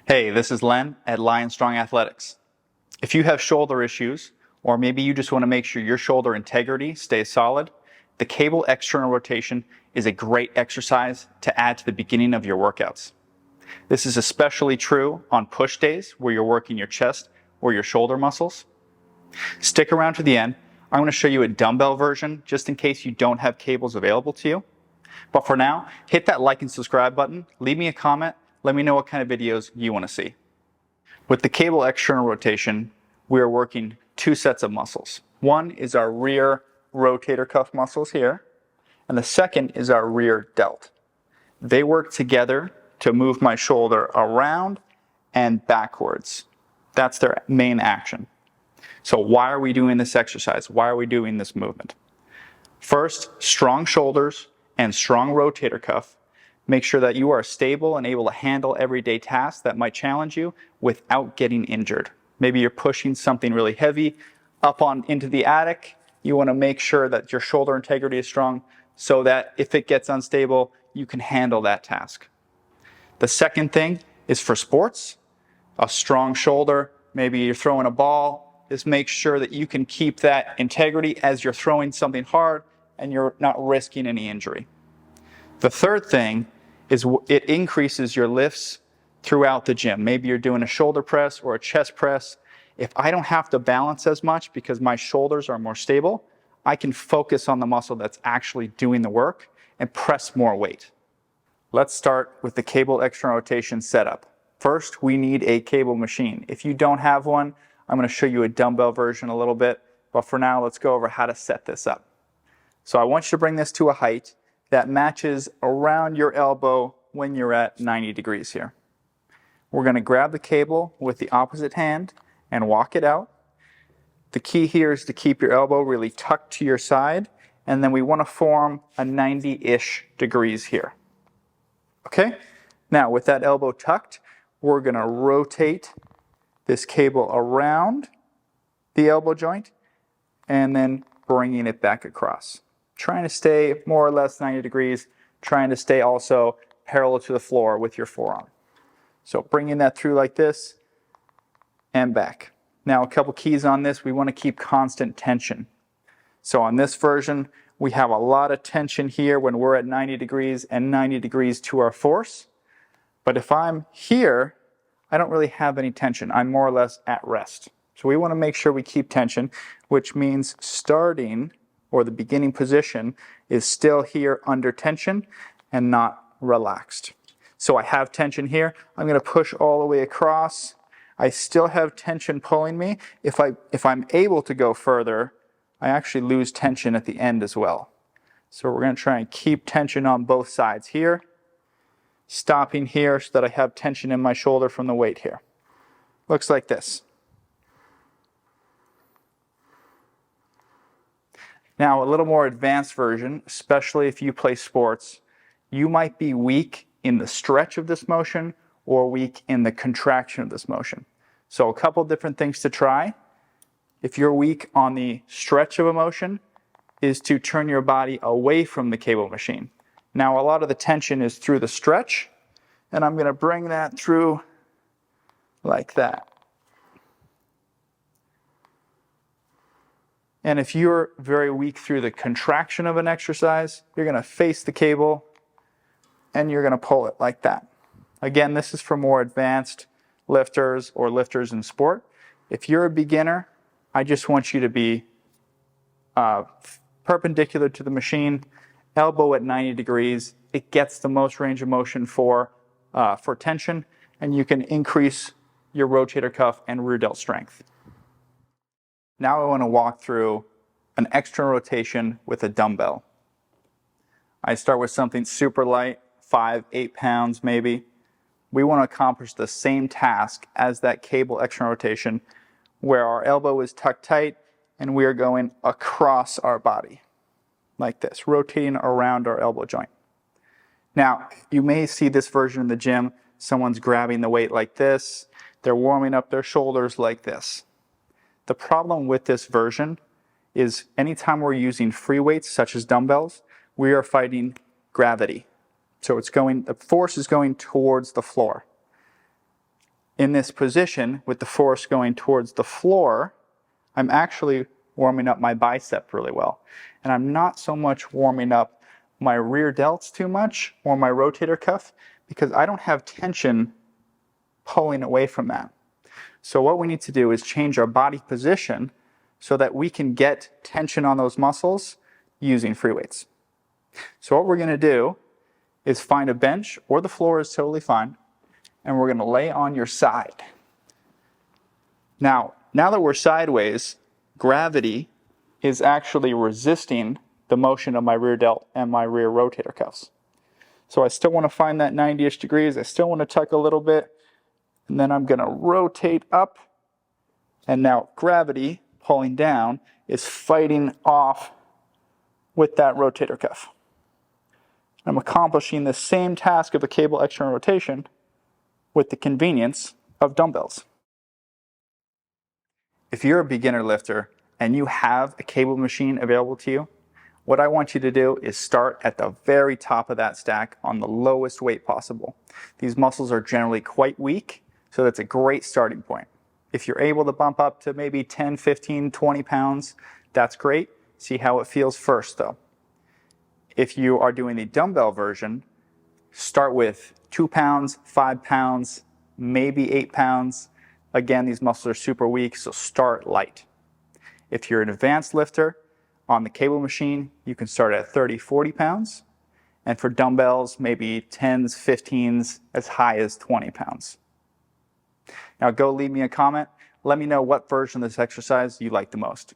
Hey, this is Len at Lion Strong Athletics. If you have shoulder issues, or maybe you just want to make sure your shoulder integrity stays solid, the cable external rotation is a great exercise to add to the beginning of your workouts. This is especially true on push days where you're working your chest or your shoulder muscles. Stick around to the end. I'm going to show you a dumbbell version just in case you don't have cables available to you. But for now, hit that like and subscribe button, leave me a comment, let me know what kind of videos you want to see. With the cable external rotation, we are working two sets of muscles. One is our rear rotator cuff muscles here, and the second is our rear delt. They work together to move my shoulder around and backwards. That's their main action. So why are we doing this exercise? Why are we doing this movement? First, strong shoulders and strong rotator cuff make sure that you are stable and able to handle everyday tasks that might challenge you without getting injured. Maybe you're pushing something really heavy up into the attic. You want to make sure that your shoulder integrity is strong so that if it gets unstable, you can handle that task. The second thing is for sports. A strong shoulder, maybe you're throwing a ball, just make sure that you can keep that integrity as you're throwing something hard and you're not risking any injury. The third thing is it increases your lifts throughout the gym. Maybe you're doing a shoulder press or a chest press. If I don't have to balance as much because my shoulders are more stable, I can focus on the muscle that's actually doing the work and press more weight. Let's start with the cable external rotation setup. First, we need a cable machine. If you don't have one, I'm going to show you a dumbbell version a little bit, but for now, let's go over how to set this up. So I want you to bring this to a height that matches around your elbow when you're at 90 degrees here. We're going to grab the cable with the opposite hand and walk it out. The key here is to keep your elbow really tucked to your side, and then we want to form a 90-ish degrees here. Okay? Now, with that elbow tucked, we're going to rotate this cable around the elbow joint and then bringing it back across. Trying to stay more or less 90 degrees, trying to stay also parallel to the floor with your forearm. So bringing that through like this and back. Now a couple keys on this, we want to keep constant tension. So on this version, we have a lot of tension here when we're at 90 degrees and 90 degrees to our force. But if I'm here, I don't really have any tension. I'm more or less at rest. So we want to make sure we keep tension, which means starting or the beginning position is still here under tension and not relaxed. So I have tension here. I'm going to push all the way across. I still have tension pulling me. If I'm able to go further, I actually lose tension at the end as well. So we're going to try and keep tension on both sides here. Stopping here so that I have tension in my shoulder from the weight here. Looks like this. Now, a little more advanced version, especially if you play sports, you might be weak in the stretch of this motion or weak in the contraction of this motion. So a couple different things to try. If you're weak on the stretch of a motion, is to turn your body away from the cable machine. Now, a lot of the tension is through the stretch, and I'm going to bring that through like that. And if you're very weak through the contraction of an exercise, you're going to face the cable and you're going to pull it like that. Again, this is for more advanced lifters or lifters in sport. If you're a beginner, I just want you to be perpendicular to the machine, elbow at 90 degrees. It gets the most range of motion for tension, and you can increase your rotator cuff and rear delt strength. Now I want to walk through an external rotation with a dumbbell. I start with something super light, 5-8 pounds maybe. We want to accomplish the same task as that cable external rotation where our elbow is tucked tight and we are going across our body like this, rotating around our elbow joint. Now, you may see this version in the gym. Someone's grabbing the weight like this. They're warming up their shoulders like this. The problem with this version is anytime we're using free weights such as dumbbells, we are fighting gravity. So the force is going towards the floor. in this position with the force going towards the floor, I'm actually warming up my bicep really well. And I'm not so much warming up my rear delts too much or my rotator cuff because I don't have tension pulling away from that. So what we need to do is change our body position so that we can get tension on those muscles using free weights. So what we're going to do is find a bench, or the floor is totally fine, and we're going to lay on your side. Now that we're sideways, gravity is actually resisting the motion of my rear delt and my rear rotator cuffs. So I still want to find that 90-ish degrees. I still want to tuck a little bit, and then I'm going to rotate up, and now gravity pulling down is fighting off with that rotator cuff. I'm accomplishing the same task of a cable external rotation with the convenience of dumbbells. If you're a beginner lifter and you have a cable machine available to you, what I want you to do is start at the very top of that stack on the lowest weight possible. These muscles are generally quite weak, so that's a great starting point. If you're able to bump up to maybe 10, 15, 20 pounds, that's great. See how it feels first though. If you are doing the dumbbell version, start with 2 pounds, 5 pounds, maybe 8 pounds. Again, these muscles are super weak, so start light. If you're an advanced lifter, on the cable machine, you can start at 30, 40 pounds. And for dumbbells, maybe 10s, 15s, as high as 20 pounds. Now go leave me a comment. Let me know what version of this exercise you like the most.